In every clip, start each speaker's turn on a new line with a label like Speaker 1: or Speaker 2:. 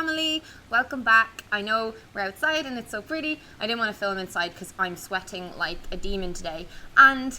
Speaker 1: family, welcome back. I know we're outside and it's so pretty. I didn't want to film inside because I'm sweating like a demon today. And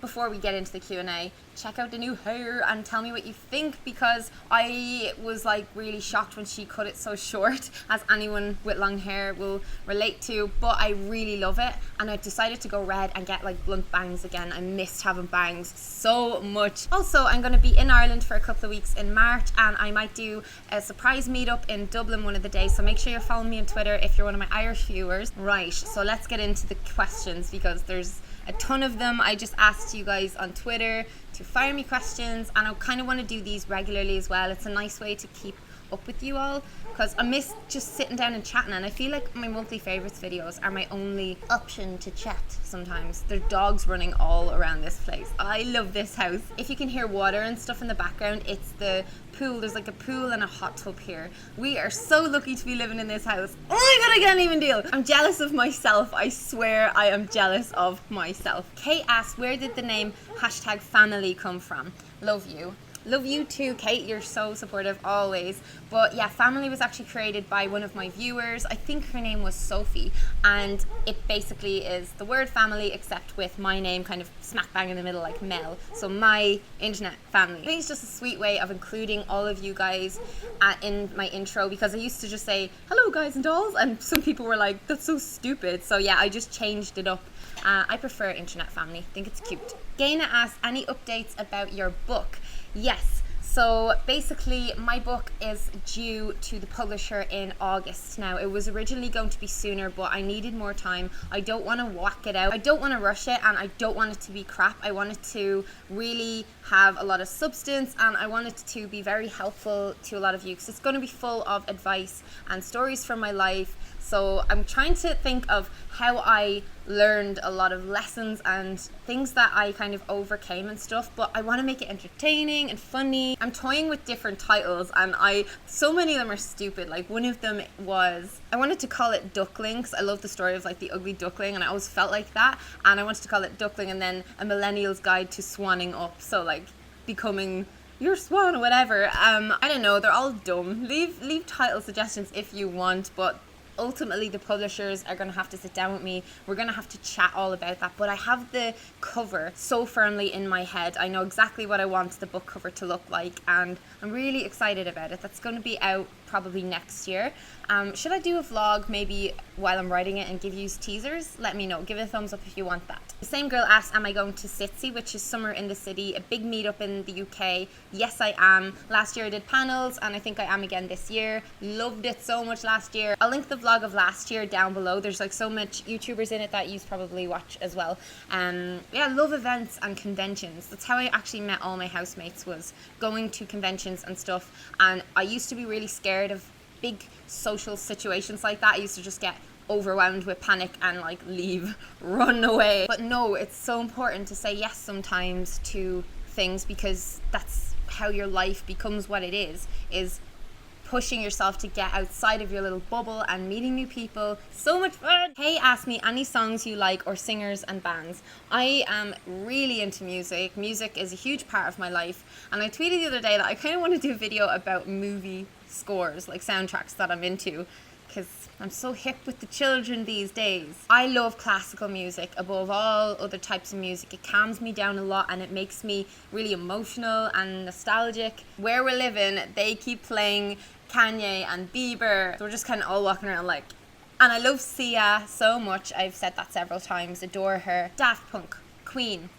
Speaker 1: before we get into the Q&A, check out the new hair and tell me what you think, because I was like really shocked when she cut it so short, as anyone with long hair will relate to, but I really love it. And I decided to go red and get like blunt bangs again. I missed having bangs so much. Also, I'm going to be in Ireland for a couple of weeks in March, and I might do a surprise meetup in Dublin one of the days, so make sure you're following me on Twitter if you're one of my Irish viewers. Right, so let's get into the questions, because there's a ton of them. I just asked you guys on Twitter to fire me questions, and I kind of want to do these regularly as well. It's a nice way to keep up with you all, because I miss just sitting down and chatting, and I feel like my monthly favorites videos are my only option to chat sometimes. There are dogs running all around this place. I love this house. If you can hear water and stuff in the background, it's the pool. There's like a pool and a hot tub here. We are so lucky to be living in this house. Oh my god, I can't even deal. I'm jealous of myself. I swear I am jealous of myself. Kate asked, where did the name #family come from? Love you. Love you too, Kate. You're so supportive always. But yeah, family was actually created by one of my viewers. I think her name was Sophie, and it basically is the word family except with my name kind of smack bang in the middle, like Mel. So my internet family. I think it's just a sweet way of including all of you guys in my intro, because I used to just say hello guys and dolls, and some people were like, that's so stupid. So yeah, I just changed it up. I prefer internet family. I think it's cute. Gaina asked, any updates about your book? Yes, so basically my book is due to the publisher in August. Now, it was originally going to be sooner, but I needed more time. I don't want to whack it out. I don't want to rush it, and I don't want it to be crap. I want it to really have a lot of substance, and I want it to be very helpful to a lot of you, because it's going to be full of advice and stories from my life. So I'm trying to think of how I learned a lot of lessons and things that I kind of overcame and stuff, but I want to make it entertaining and funny. I'm toying with different titles, and so many of them are stupid. Like, one of them was, I wanted to call it Duckling, because I love the story of like the ugly duckling, and I always felt like that, and I wanted to call it Duckling and then A Millennial's Guide to Swanning Up, so like becoming your swan or whatever. I don't know, they're all dumb. Leave title suggestions if you want, but ultimately the publishers are going to have to sit down with me. We're going to have to chat all about that, but I have the cover so firmly in my head. I know exactly what I want the book cover to look like, and I'm really excited about it. That's going to be out probably next year. Should I do a vlog maybe while I'm writing it and give you teasers? Let me know. Give it a thumbs up if you want that. The same girl asked, am I going to Sitsi, which is Summer in the City, a big meetup in the UK? Yes, I am. Last year I did panels, and I think I am again this year. Loved it so much last year. I'll link the vlog of last year down below. There's like so much YouTubers in it that you probably watch as well. Yeah, love events and conventions. That's how I actually met all my housemates, was going to conventions and stuff. And I used to be really scared of big social situations like that. I used to just get overwhelmed with panic and like leave, run away. But no, it's so important to say yes sometimes to things, because that's how your life becomes what it is pushing yourself to get outside of your little bubble and meeting new people. So much fun. Hey asked me, any songs you like or singers and bands? I am really into music. Music is a huge part of my life, and I tweeted the other day that I kind of want to do a video about movie scores, like soundtracks that I'm into, because I'm so hip with the children these days. I love classical music above all other types of music. It calms me down a lot, and it makes me really emotional and nostalgic. Where we're living, they keep playing Kanye and Bieber, so we're just kind of all walking around like, and I love Sia so much. I've said that several times, adore her. Daft Punk, Queen,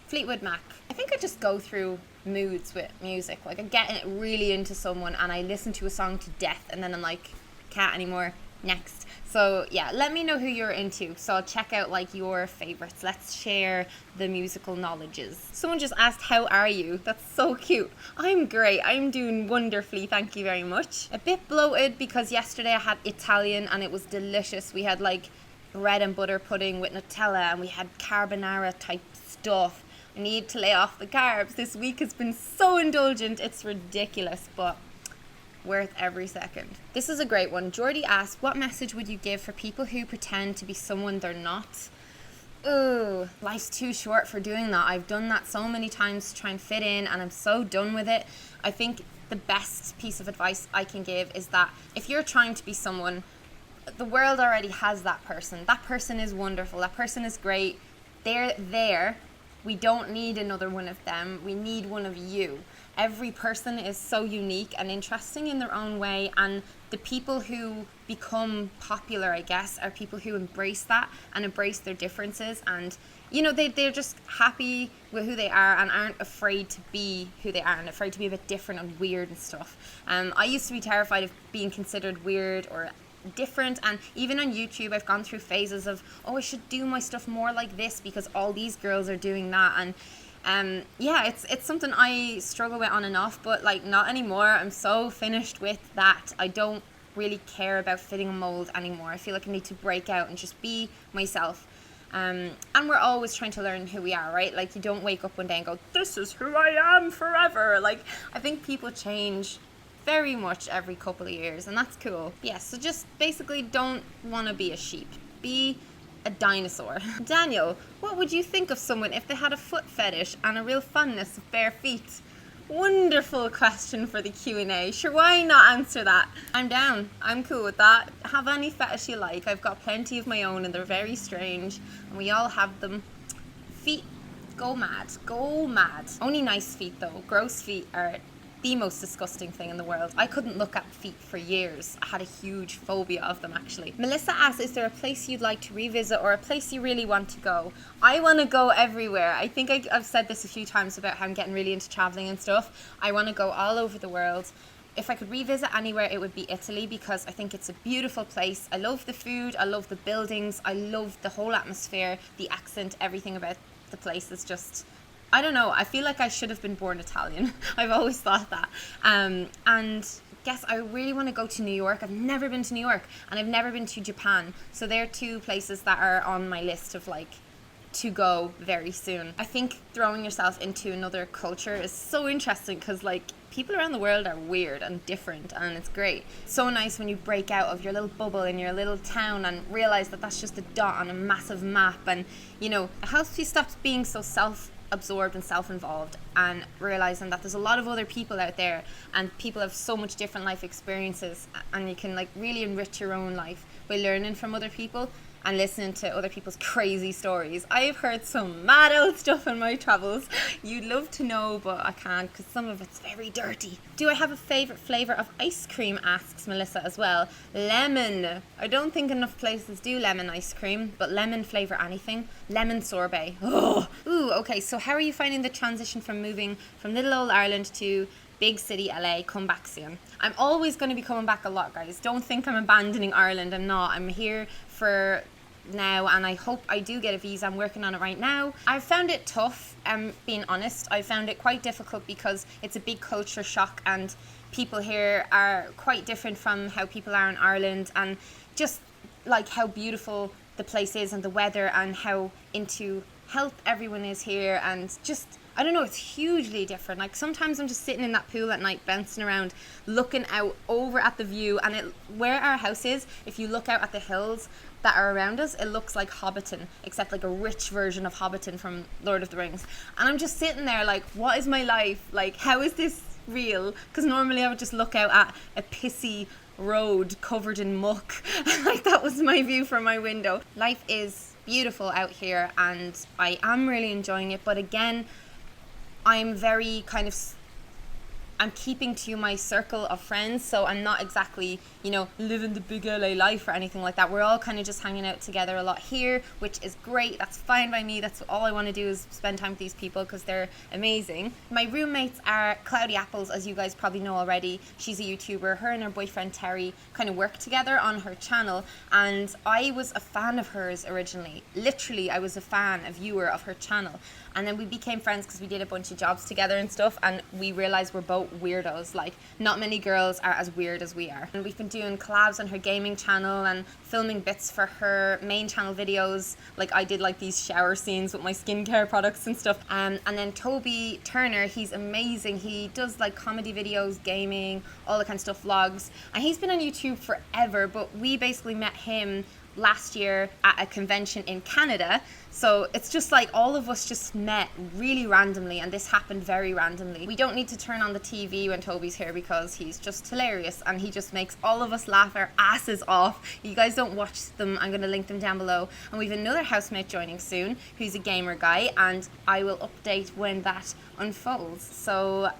Speaker 1: Fleetwood Mac. I think I just go through moods with music. Like, I get really into someone and I listen to a song to death, and then I'm like, can't anymore, next. So yeah, let me know who you're into, so I'll check out like your favorites. Let's share the musical knowledges. Someone just asked, how are you? That's so cute. I'm great. I'm doing wonderfully, thank you very much. A bit bloated because yesterday I had Italian and it was delicious. We had like bread and butter pudding with Nutella, and we had carbonara type stuff. I need to lay off the carbs. This week has been so indulgent, it's ridiculous, but worth every second. This is a great one. Jordy asked, what message would you give for people who pretend to be someone they're not? Ooh, life's too short for doing that. I've done that so many times to try and fit in, and I'm so done with it. I think the best piece of advice I can give is that if you're trying to be someone, the world already has that person. That person is wonderful. That person is great. They're there. We don't need another one of them. We need one of you. Every person is so unique and interesting in their own way, and the people who become popular, I guess, are people who embrace that and embrace their differences, and they're just happy with who they are and aren't afraid to be who they are and afraid to be a bit different and weird and stuff. I used to be terrified of being considered weird or different, and even on YouTube I've gone through phases of, I should do my stuff more like this because all these girls are doing that, and it's something I struggle with on and off, but like not anymore. I'm so finished with that. I don't really care about fitting a mold anymore. I feel like I need to break out and just be myself. And we're always trying to learn who we are, right? Like, you don't wake up one day and go, this is who I am forever. Like, I think people change very much every couple of years, and that's cool. Yeah, so just basically don't want to be a sheep. Be a dinosaur. Daniel, what would you think of someone if they had a foot fetish and a real fondness of bare feet? Wonderful question for the Q&A. Sure, why not answer that? I'm down. I'm cool with that. Have any fetish you like. I've got plenty of my own and they're very strange, and we all have them. Feet, go mad. Go mad. Only nice feet though. Gross feet are the most disgusting thing in the world. I couldn't look at feet for years. I had a huge phobia of them, actually. Melissa asks, is there a place you'd like to revisit or a place you really want to go? I want to go everywhere. I think I've said this a few times about how I'm getting really into traveling and stuff. I want to go all over the world. If I could revisit anywhere, it would be Italy, because I think it's a beautiful place. I love the food, I love the buildings, I love the whole atmosphere, the accent, everything about the place is just, I don't know, I feel like I should have been born Italian. I've always thought that. And guess I really want to go to New York. I've never been to New York, and I've never been to Japan. So they're two places that are on my list of like to go very soon. I think throwing yourself into another culture is so interesting, because like people around the world are weird and different, and it's great. So nice when you break out of your little bubble in your little town and realize that that's just a dot on a massive map, and it helps you stop being so self-absorbed and self-involved, and realizing that there's a lot of other people out there, and people have so much different life experiences, and you can like really enrich your own life by learning from other people and listening to other people's crazy stories. I've heard some mad old stuff in my travels. You'd love to know, but I can't because some of it's very dirty. Do I have a favourite flavour of ice cream, asks Melissa as well. Lemon. I don't think enough places do lemon ice cream, but lemon flavour anything. Lemon sorbet. Oh. Ooh, okay, so how are you finding the transition from moving from little old Ireland to big city LA? Come back soon. I'm always going to be coming back a lot, guys. Don't think I'm abandoning Ireland. I'm not. I'm here for now, and I hope I do get a visa. I'm working on it right now. I've found it tough, being honest. I found it quite difficult because it's a big culture shock, and people here are quite different from how people are in Ireland, and just like how beautiful the place is and the weather and how into health everyone is here, and just I don't know, it's hugely different. Like sometimes I'm just sitting in that pool at night, bouncing around, looking out over at the view, and where our house is, if you look out at the hills that are around us, it looks like Hobbiton, except like a rich version of Hobbiton from Lord of the Rings. And I'm just sitting there like, what is my life? Like, how is this real? Because normally I would just look out at a pissy road covered in muck. Like that was my view from my window. Life is beautiful out here, and I am really enjoying it, but again, I'm very I'm keeping to my circle of friends, so I'm not exactly, living the big LA life or anything like that. We're all kind of just hanging out together a lot here, which is great. That's fine by me. That's all I want to do, is spend time with these people because they're amazing. My roommates are Cloudy Apples, as you guys probably know already. She's a YouTuber. Her and her boyfriend Terry kind of work together on her channel, and I was a fan of hers originally. Literally, I was a viewer of her channel. And then we became friends because we did a bunch of jobs together and stuff, and we realized we're both weirdos. Like, not many girls are as weird as we are. And we've been doing collabs on her gaming channel and filming bits for her main channel videos. Like, I did like these shower scenes with my skincare products and stuff. And then Toby Turner, he's amazing. He does like comedy videos, gaming, all that kind of stuff, vlogs. And he's been on YouTube forever, but we basically met him last year at a convention in Canada. So it's just like all of us just met really randomly, and this happened very randomly. We don't need to turn on the TV when Toby's here because he's just hilarious and he just makes all of us laugh our asses off. You guys don't watch them, I'm going to link them down below. And we have another housemate joining soon who's a gamer guy, and I will update when that unfolds. So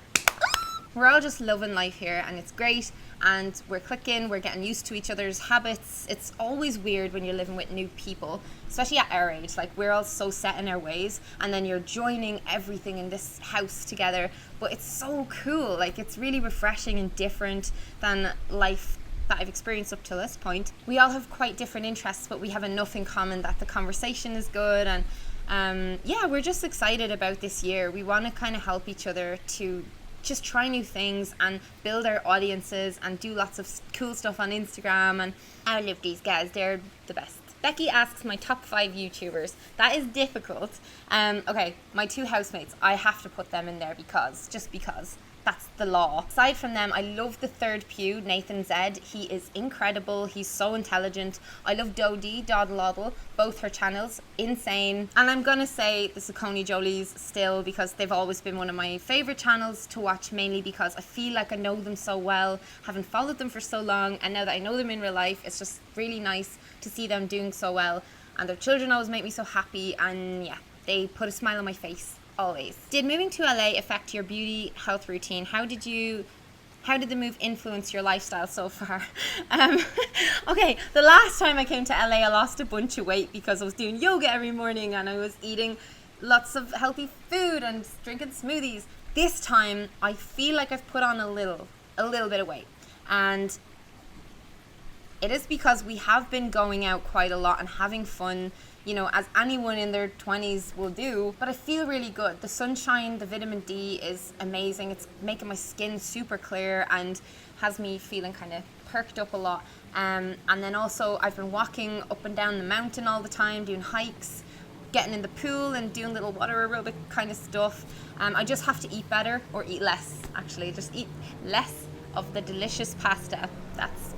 Speaker 1: we're all just loving life here and it's great, and we're clicking, we're getting used to each other's habits. It's always weird when you're living with new people, especially at our age. Like, we're all so set in our ways, and then you're joining everything in this house together, but it's so cool. Like, it's really refreshing and different than life that I've experienced up to this point. We all have quite different interests, but we have enough in common that the conversation is good, and yeah, we're just excited about this year. We want to kind of help each other to just try new things and build our audiences and do lots of cool stuff on Instagram. And I love these guys, they're the best. Becky asks my top 5 YouTubers. That is difficult. Okay, my 2 housemates, I have to put them in there because that's the law. Aside from them, I love the third pew, Nathan Zed. He is incredible. He's so intelligent. I love Dodie, Doddle, both her channels, insane. And I'm gonna say the Saucony Jolies still, because they've always been one of my favorite channels to watch, mainly because I feel like I know them so well, haven't followed them for so long, and now that I know them in real life, it's just really nice to see them doing so well. And their children always make me so happy, and yeah, they put a smile on my face. Always. Did moving to LA affect your beauty health routine? How did the move influence your lifestyle so far? Okay, the last time I came to LA, I lost a bunch of weight because I was doing yoga every morning and I was eating lots of healthy food and drinking smoothies. This time, I feel like I've put on a little bit of weight, and it is because we have been going out quite a lot and having fun, you know, as anyone in their 20s will do. But I feel really good. The sunshine, the vitamin D is amazing. It's making my skin super clear and has me feeling kind of perked up a lot. And then also I've been walking up and down the mountain all the time, doing hikes, getting in the pool and doing little water aerobic kind of stuff. I just have to eat better, or eat less, actually. Just eat less of the delicious pasta. That's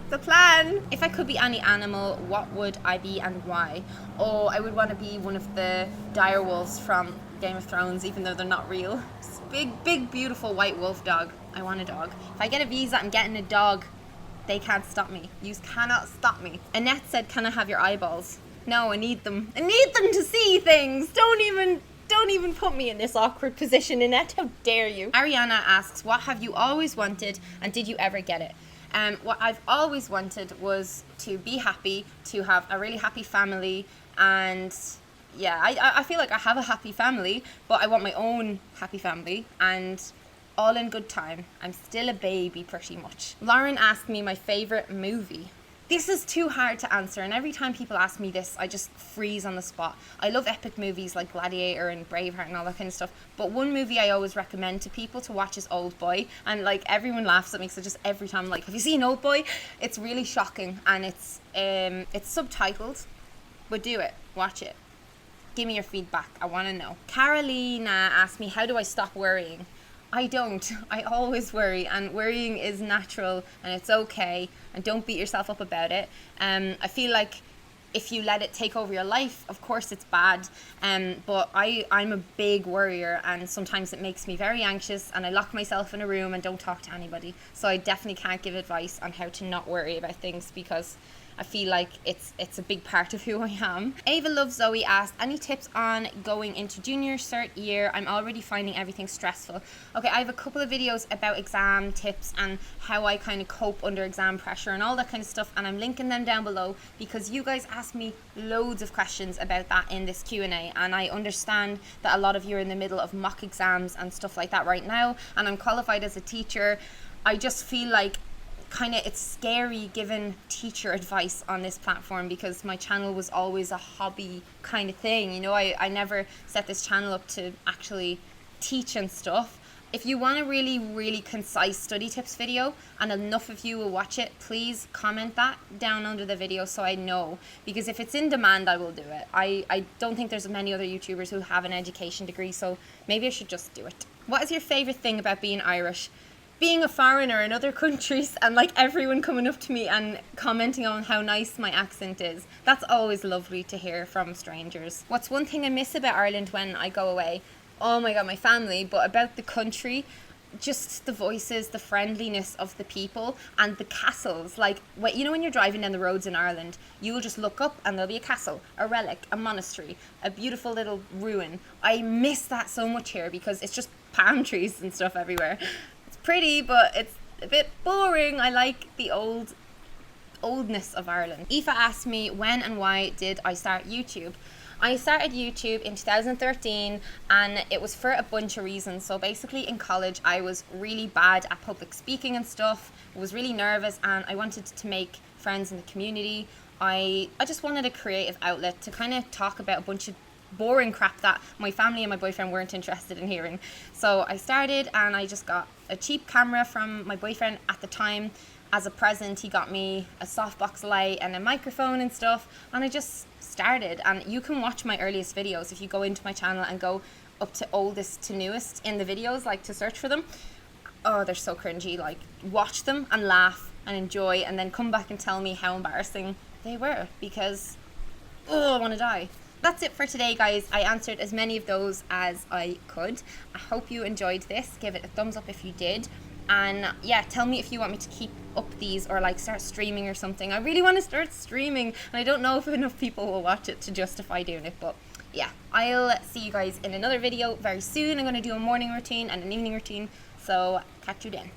Speaker 1: the plan. If I could be any animal, what would I be and why? Oh, I would want to be one of the dire wolves from Game of Thrones, even though they're not real. Just big, beautiful white wolf dog. I want a dog. If I get a visa, I'm getting a dog. They can't stop me. You cannot stop me. Annette said, can I have your eyeballs? No, I need them. I need them to see things. Don't even put me in this awkward position, Annette. How dare you? Ariana asks, what have you always wanted and did you ever get it? What I've always wanted was to be happy, to have a really happy family, and yeah, I feel like I have a happy family, but I want my own happy family, and all in good time. I'm still a baby pretty much. Lauren asked me my favorite movie. This is too hard to answer, and every time people ask me this, I just freeze on the spot. I love epic movies like Gladiator and Braveheart and all that kind of stuff, but one movie I always recommend to people to watch is Old Boy, and like everyone laughs at me, so just every time I'm like, have you seen Old Boy? It's really shocking, and it's subtitled, but do it, watch it. Give me your feedback, I want to know. Carolina asked me, how do I stop worrying? I don't. I always worry, and worrying is natural and it's okay, and don't beat yourself up about it. I feel like if you let it take over your life, of course it's bad, but I'm a big worrier, and sometimes it makes me very anxious and I lock myself in a room and don't talk to anybody. So I definitely can't give advice on how to not worry about things, because I feel like it's a big part of who I am. Ava Loves Zoe asked, any tips on going into junior cert year? I'm already finding everything stressful. Okay, I have a couple of videos about exam tips and how I kind of cope under exam pressure and all that kind of stuff, and I'm linking them down below because you guys asked me loads of questions about that in this Q&A, and I understand that a lot of you are in the middle of mock exams and stuff like that right now, and I'm qualified as a teacher. I just feel like it's scary giving teacher advice on this platform, because my channel was always a hobby kind of thing, you know. I never set this channel up to actually teach and stuff. If you want a really concise study tips video and enough of you will watch it, please comment that down under the video so I know, because if it's in demand I will do it. I don't think there's many other YouTubers who have an education degree, so maybe I should just do it. What is your favorite thing about being Irish? being a foreigner in other countries and like everyone coming up to me and commenting on how nice my accent is, that's always lovely to hear from strangers. What's one thing I miss about Ireland when I go away? Oh my god, my family, but about the country, just the voices, the friendliness of the people, and the castles. Like, you know, when you're driving down the roads in Ireland, you will just look up and there'll be a castle, a relic, a monastery, a beautiful little ruin. I miss that so much here because it's just palm trees and stuff everywhere. It's pretty, but it's a bit boring. I like the oldness of Ireland. Aoife asked me when and why did I start YouTube. I started YouTube in 2013 and it was for a bunch of reasons. So basically in college I was really bad at public speaking and stuff. I was really nervous and I wanted to make friends in the community. I just wanted a creative outlet to kind of talk about a bunch of boring crap that my family and my boyfriend weren't interested in hearing. So I started and I just got a cheap camera from my boyfriend at the time. As a present, he got me a softbox light and a microphone and stuff, and I just started. And you can watch my earliest videos if you go into my channel and go up to oldest to newest in the videos, like to search for them. Oh, they're so cringy. Like, watch them and laugh and enjoy, and then come back and tell me how embarrassing they were, because I want to die. That's it for today, guys. I answered as many of those as I could. I hope you enjoyed this. Give it a thumbs up if you did. And yeah, tell me if you want me to keep up these or like start streaming or something. I really want to start streaming and I don't know if enough people will watch it to justify doing it, but yeah, I'll see you guys in another video very soon. I'm going to do a morning routine and an evening routine, so catch you then.